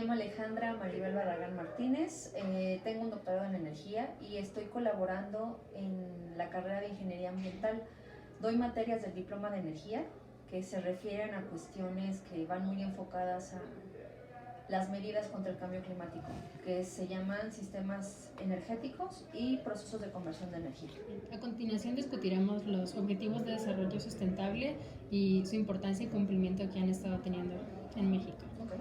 llamo Alejandra Maribel Barragán Martínez, tengo un doctorado en energía y estoy colaborando en la carrera de ingeniería ambiental. Doy materias del diploma de energía que se refieren a cuestiones que van muy enfocadas a las medidas contra el cambio climático, que se llaman sistemas energéticos y procesos de conversión de energía. A continuación discutiremos los objetivos de desarrollo sustentable y su importancia y cumplimiento que han estado teniendo en México. Okay.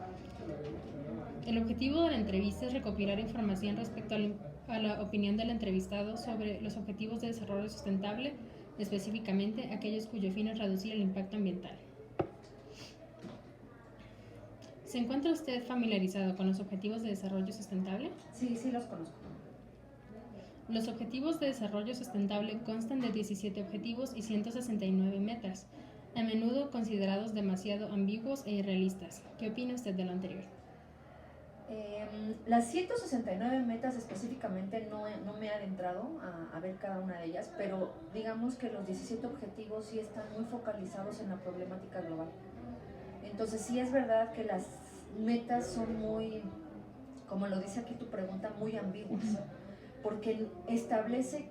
El objetivo de la entrevista es recopilar información respecto a la opinión del entrevistado sobre los objetivos de desarrollo sustentable, específicamente aquellos cuyo fin es reducir el impacto ambiental. ¿Se encuentra usted familiarizado con los objetivos de desarrollo sustentable? Sí, sí los conozco. Los objetivos de desarrollo sustentable constan de 17 objetivos y 169 metas, a menudo considerados demasiado ambiguos e irrealistas. ¿Qué opina usted de lo anterior? Las 169 metas específicamente no me he adentrado a ver cada una de ellas, pero digamos que los 17 objetivos sí están muy focalizados en la problemática global. Entonces sí es verdad que las metas son muy, como lo dice aquí tu pregunta, muy ambiguas, porque establece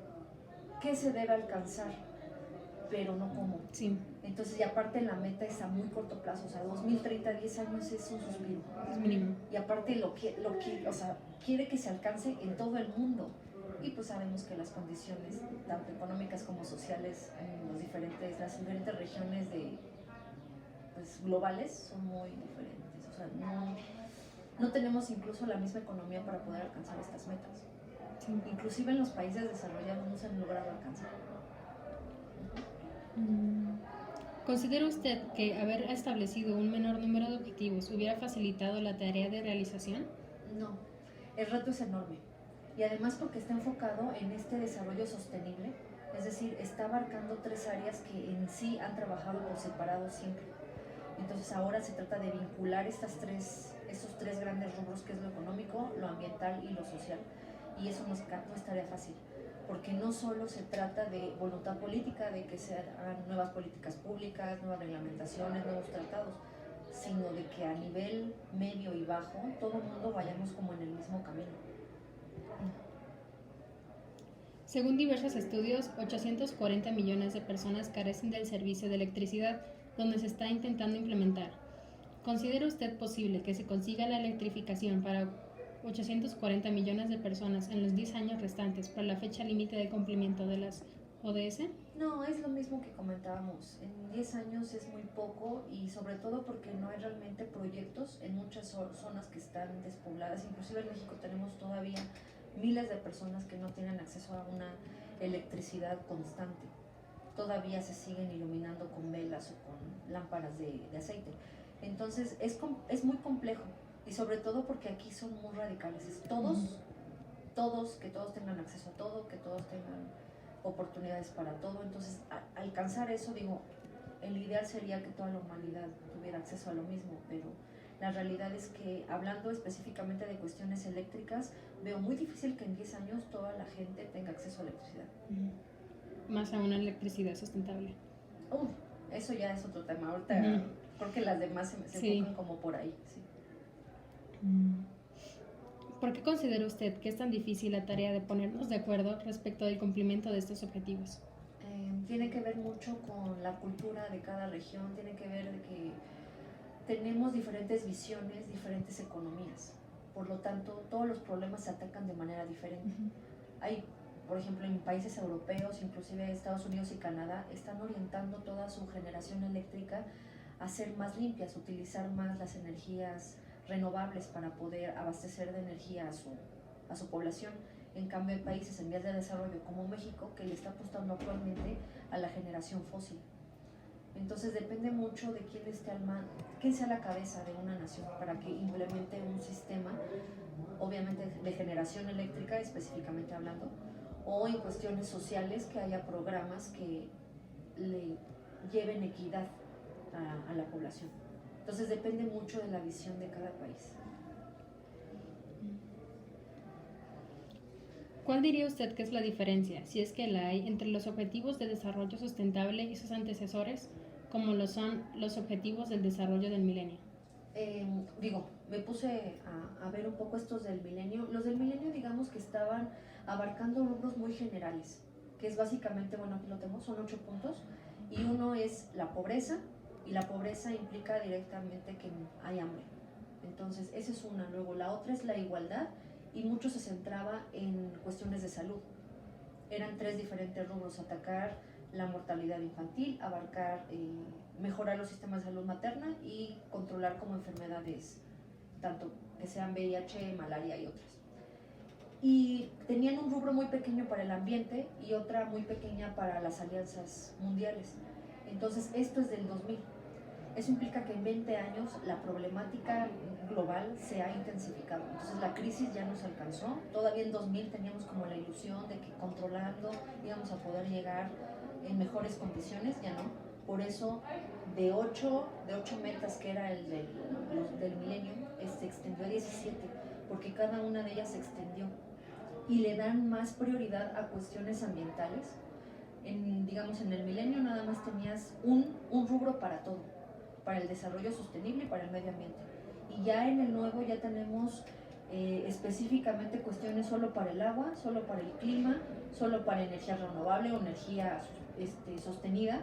qué se debe alcanzar, pero no cómo. Sí. Entonces, y aparte la meta es a muy corto plazo, o sea, 2030, 10 años es un suspiro. Es mínimo. Y aparte o sea, quiere que se alcance en todo el mundo. Y pues sabemos que las condiciones, tanto económicas como sociales, en las diferentes regiones globales son muy diferentes. O sea, no tenemos incluso la misma economía para poder alcanzar estas metas. Sí. Inclusive en los países desarrollados no se han logrado alcanzar. ¿Considera usted que haber establecido un menor número de objetivos hubiera facilitado la tarea de realización? No, el reto es enorme. Y además porque está enfocado en este desarrollo sostenible, es decir, está abarcando 3 áreas que en sí han trabajado por separado siempre. Entonces ahora se trata de vincular esos tres grandes rubros, que es lo económico, lo ambiental y lo social. Y eso no es tarea fácil, porque no solo se trata de voluntad política, de que se hagan nuevas políticas públicas, nuevas reglamentaciones, nuevos tratados, sino de que a nivel medio y bajo todo el mundo vayamos como en el mismo camino. Según diversos estudios, 840 millones de personas carecen del servicio de electricidad, donde se está intentando implementar. ¿Considera usted posible que se consiga la electrificación para 840 millones de personas en los 10 años restantes por la fecha límite de cumplimiento de las ODS? No, es lo mismo que comentábamos. En 10 años es muy poco, y sobre todo porque no hay realmente proyectos en muchas zonas que están despobladas. Inclusive en México tenemos todavía miles de personas que no tienen acceso a una electricidad constante. Todavía se siguen iluminando con velas o con lámparas de aceite. Entonces es muy complejo, y sobre todo porque aquí son muy radicales. Es que todos tengan acceso a todo, que todos tengan oportunidades para todo. Entonces alcanzar eso, el ideal sería que toda la humanidad tuviera acceso a lo mismo, pero la realidad es que, hablando específicamente de cuestiones eléctricas, veo muy difícil que en 10 años toda la gente tenga acceso a electricidad. Más a una electricidad sustentable. Eso ya es otro tema. Ahorita creo que las demás se enfocan como por ahí. Sí. ¿Por qué considera usted que es tan difícil la tarea de ponernos de acuerdo respecto del cumplimiento de estos objetivos? Tiene que ver mucho con la cultura de cada región, tiene que ver de que tenemos diferentes visiones, diferentes economías. Por lo tanto, todos los problemas se atacan de manera diferente. Hay, por ejemplo, en países europeos, inclusive Estados Unidos y Canadá, están orientando toda su generación eléctrica a ser más limpias, utilizar más las energías renovables para poder abastecer de energía a su población. En cambio, hay países en vías de desarrollo como México que le está apostando actualmente a la generación fósil. Entonces depende mucho de quién sea la cabeza de una nación para que implemente un sistema, obviamente de generación eléctrica específicamente hablando, o en cuestiones sociales, que haya programas que le lleven equidad a la población. Entonces depende mucho de la visión de cada país. ¿Cuál diría usted que es la diferencia, si es que la hay, entre los objetivos de desarrollo sustentable y sus antecesores, como lo son los objetivos del desarrollo del milenio? me puse a ver un poco estos del milenio. Los del milenio, digamos que estaban abarcando rubros muy generales, que es básicamente, bueno, aquí lo tenemos, son 8 puntos, y uno es la pobreza, y la pobreza implica directamente que hay hambre. Entonces, esa es una. Luego, la otra es la igualdad, y mucho se centraba en cuestiones de salud. Eran 3 diferentes rubros: atacar la mortalidad infantil, abarcar, mejorar los sistemas de salud materna y controlar como enfermedades, tanto que sean VIH, malaria y otras. Y tenían un rubro muy pequeño para el ambiente y otra muy pequeña para las alianzas mundiales. Entonces, esto es del 2000. Eso implica que en 20 años la problemática global se ha intensificado. Entonces la crisis ya nos alcanzó. Todavía en 2000 teníamos como la ilusión de que controlando íbamos a poder llegar en mejores condiciones, ya no. Por eso de 8 metas que era el del milenio, se extendió a 17, porque cada una de ellas se extendió. Y le dan más prioridad a cuestiones ambientales. Digamos, en el milenio nada más tenías un rubro para todo, para el desarrollo sostenible y para el medio ambiente. Y ya en el nuevo ya tenemos específicamente cuestiones solo para el agua, solo para el clima, solo para energía renovable o energía sostenida,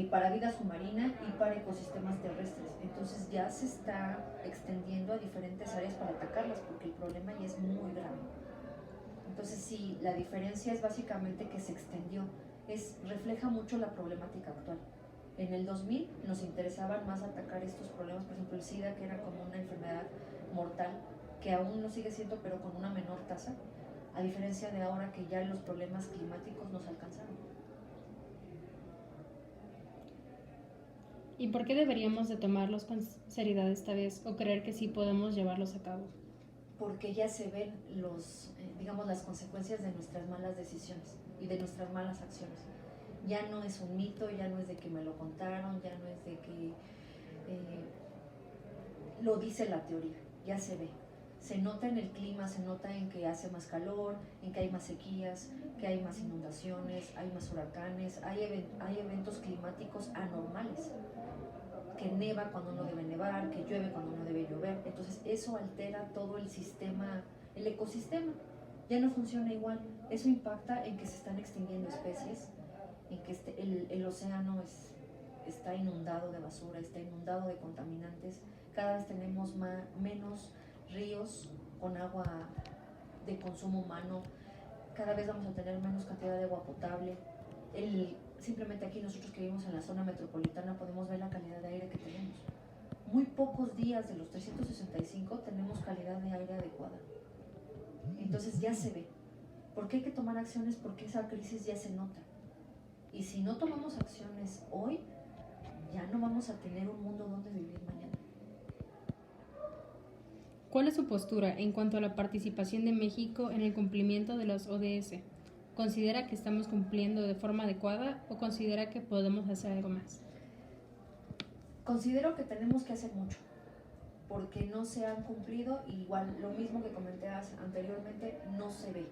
para vida submarina y para ecosistemas terrestres. Entonces ya se está extendiendo a diferentes áreas para atacarlas, porque el problema ya es muy grave. Entonces sí, la diferencia es básicamente que se extendió, refleja mucho la problemática actual. En el 2000 nos interesaban más atacar estos problemas, por ejemplo el SIDA, que era como una enfermedad mortal, que aún lo sigue siendo, pero con una menor tasa, a diferencia de ahora que ya los problemas climáticos nos alcanzaron. ¿Y por qué deberíamos de tomarlos con seriedad esta vez o creer que sí podemos llevarlos a cabo? Porque ya se ven digamos, las consecuencias de nuestras malas decisiones y de nuestras malas acciones. Ya no es un mito, ya no es de que me lo contaron, ya no es de que lo dice la teoría, ya se ve. Se nota en el clima, se nota en que hace más calor, en que hay más sequías, que hay más inundaciones, hay más huracanes, hay eventos climáticos anormales, que neva cuando no debe nevar, que llueve cuando no debe llover. Entonces eso altera todo el sistema, el ecosistema, ya no funciona igual. Eso impacta en que se están extinguiendo especies, en que el océano está inundado de basura, está inundado de contaminantes. Cada vez tenemos menos ríos con agua de consumo humano, cada vez vamos a tener menos cantidad de agua potable. Simplemente aquí nosotros que vivimos en la zona metropolitana podemos ver la calidad de aire que tenemos. Muy pocos días de los 365 tenemos calidad de aire adecuada. Entonces ya se ve. ¿Por qué hay que tomar acciones? Porque esa crisis ya se nota. Y si no tomamos acciones hoy, ya no vamos a tener un mundo donde vivir mañana. ¿Cuál es su postura en cuanto a la participación de México en el cumplimiento de los ODS? ¿Considera que estamos cumpliendo de forma adecuada o considera que podemos hacer algo más? Considero que tenemos que hacer mucho, porque no se han cumplido, y igual lo mismo que comenté anteriormente, no se ve.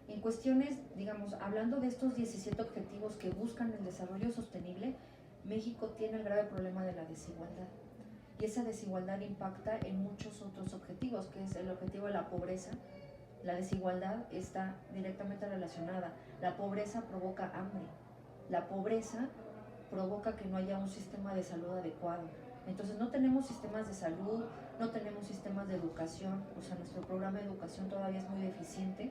En cuestiones, digamos, hablando de estos 17 objetivos que buscan el desarrollo sostenible, México tiene el grave problema de la desigualdad. Y esa desigualdad impacta en muchos otros objetivos, que es el objetivo de la pobreza. La desigualdad está directamente relacionada. La pobreza provoca hambre. La pobreza provoca que no haya un sistema de salud adecuado. Entonces no tenemos sistemas de salud, no tenemos sistemas de educación, o sea, nuestro programa de educación todavía es muy deficiente.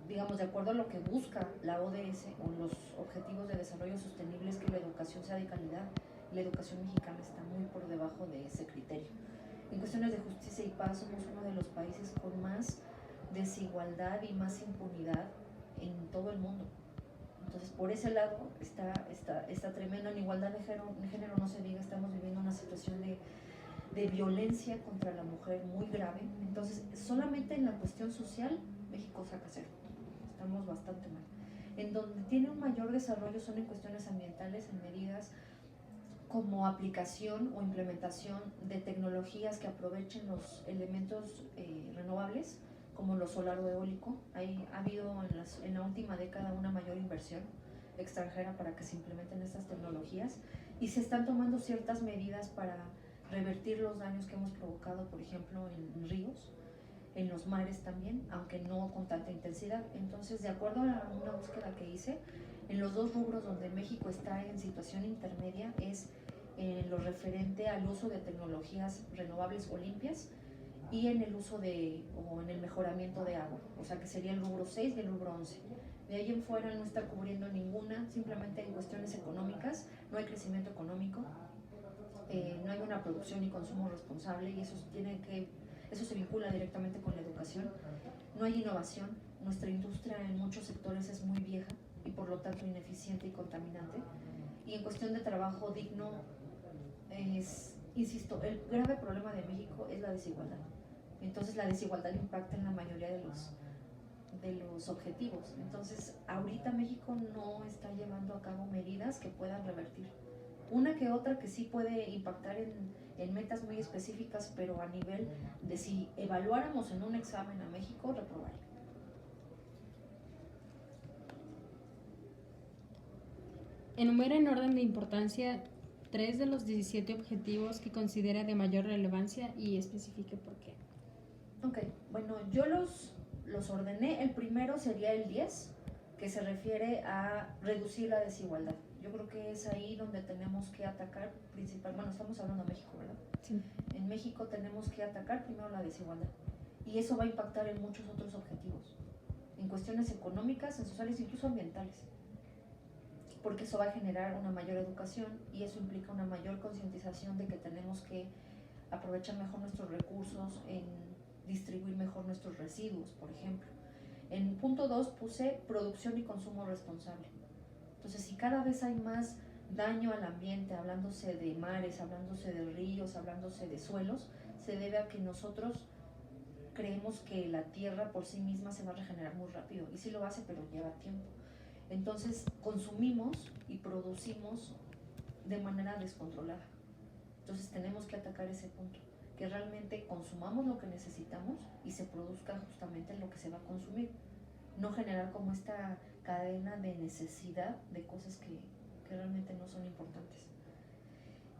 Digamos, de acuerdo a lo que busca la ODS o los Objetivos de Desarrollo Sostenible, es que la educación sea de calidad. La educación mexicana está muy por debajo de ese criterio. En cuestiones de justicia y paz somos uno de los países con más desigualdad y más impunidad en todo el mundo. Entonces, por ese lado está tremendo. En igualdad de género no se diga, estamos viviendo una situación de violencia contra la mujer muy grave. Entonces, solamente en la cuestión social, México saca cero. Estamos bastante mal. En donde tiene un mayor desarrollo son en cuestiones ambientales, en medidas como aplicación o implementación de tecnologías que aprovechen los elementos renovables, como lo solar o eólico. Ha habido en la última década una mayor inversión extranjera para que se implementen estas tecnologías, y se están tomando ciertas medidas para revertir los daños que hemos provocado, por ejemplo, en ríos, en los mares también, aunque no con tanta intensidad. Entonces, de acuerdo a una búsqueda que hice, en los dos rubros donde México está en situación intermedia es en lo referente al uso de tecnologías renovables o limpias y en el uso o en el mejoramiento de agua, o sea que sería el rubro 6 y el rubro 11. De ahí en fuera no está cubriendo ninguna, simplemente en cuestiones económicas, no hay crecimiento económico, no hay una producción y consumo responsable y eso se vincula directamente con la educación. No hay innovación, nuestra industria en muchos sectores es muy vieja y por lo tanto ineficiente y contaminante. Y en cuestión de trabajo digno, insisto, el grave problema de México es la desigualdad. Entonces la desigualdad impacta en la mayoría de los objetivos. Entonces ahorita México no está llevando a cabo medidas que puedan revertir. Una que otra que sí puede impactar en metas muy específicas, pero a nivel de si evaluáramos en un examen a México, reprobaría. Enumera en orden de importancia 3 de los 17 objetivos que considera de mayor relevancia y especifique por qué. Ok, bueno, yo los ordené. El primero sería el 10, que se refiere a reducir la desigualdad. Yo creo que es ahí donde tenemos que atacar principalmente, bueno, estamos hablando de México, ¿verdad? Sí. En México tenemos que atacar primero la desigualdad y eso va a impactar en muchos otros objetivos, en cuestiones económicas, en sociales, incluso ambientales, porque eso va a generar una mayor educación y eso implica una mayor concientización de que tenemos que aprovechar mejor nuestros recursos, en distribuir mejor nuestros residuos, por ejemplo. En punto 2 puse producción y consumo responsable. Entonces, si cada vez hay más daño al ambiente, hablándose de mares, hablándose de ríos, hablándose de suelos, se debe a que nosotros creemos que la tierra por sí misma se va a regenerar muy rápido, y sí lo hace, pero lleva tiempo. Entonces, consumimos y producimos de manera descontrolada. Entonces, tenemos que atacar ese punto, que realmente consumamos lo que necesitamos y se produzca justamente lo que se va a consumir. No generar como esta cadena de necesidad de cosas que realmente no son importantes.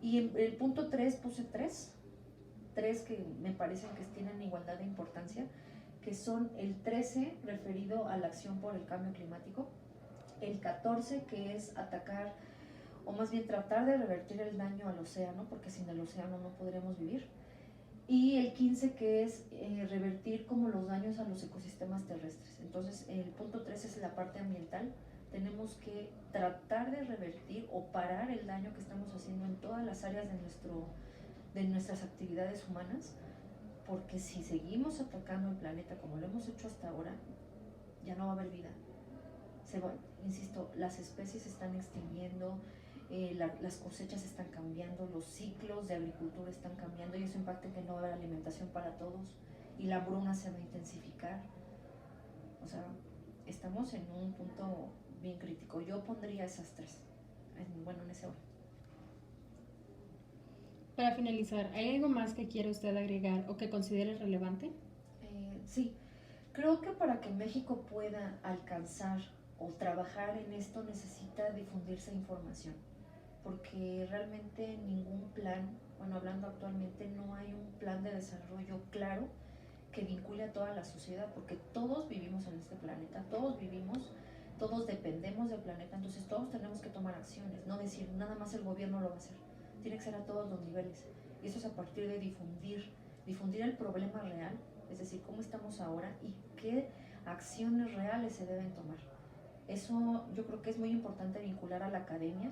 Y en el punto 3 puse tres que me parecen que tienen igualdad de importancia, que son el 13 referido a la acción por el cambio climático, el 14 que es atacar, o más bien tratar de revertir el daño al océano, porque sin el océano no podremos vivir, y el 15 que es revertir como los daños a los ecosistemas terrestres. Entonces el punto 3 es la parte ambiental. Tenemos que tratar de revertir o parar el daño que estamos haciendo en todas las áreas de nuestras actividades humanas, porque si seguimos atacando el planeta como lo hemos hecho hasta ahora, ya no va a haber vida. Insisto, las especies se están extinguiendo, las cosechas están cambiando, los ciclos de agricultura están cambiando y eso impacta en que no va a haber alimentación para todos y la hambruna se va a intensificar. O sea, estamos en un punto bien crítico. Yo pondría esas tres, en ese orden. Para finalizar, ¿hay algo más que quiera usted agregar o que considere relevante? Sí, creo que para que México pueda alcanzar o trabajar en esto necesita difundirse información, porque realmente ningún plan, bueno, hablando actualmente, no hay un plan de desarrollo claro que vincule a toda la sociedad, porque todos vivimos en este planeta, todos dependemos del planeta, entonces todos tenemos que tomar acciones, no decir nada más el gobierno lo va a hacer, tiene que ser a todos los niveles, y eso es a partir de difundir el problema real, es decir, cómo estamos ahora y qué acciones reales se deben tomar. Eso yo creo que es muy importante vincular a la academia,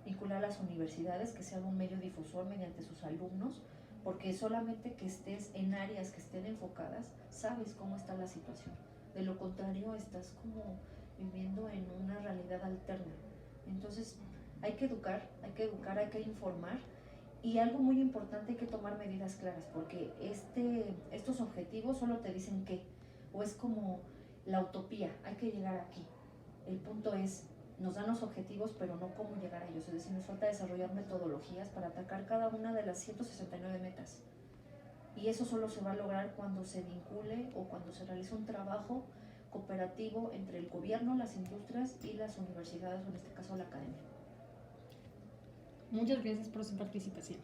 vincular a las universidades, que sean un medio difusor mediante sus alumnos, porque solamente que estés en áreas que estén enfocadas, sabes cómo está la situación. De lo contrario, estás como viviendo en una realidad alterna. Entonces, hay que educar, hay que informar, y algo muy importante, hay que tomar medidas claras, porque estos objetivos solo te dicen qué, o es como la utopía, hay que llegar aquí. El punto es, nos dan los objetivos, pero no cómo llegar a ellos. Es decir, nos falta desarrollar metodologías para atacar cada una de las 169 metas. Y eso solo se va a lograr cuando se vincule o cuando se realice un trabajo cooperativo entre el gobierno, las industrias y las universidades, o en este caso la academia. Muchas gracias por su participación.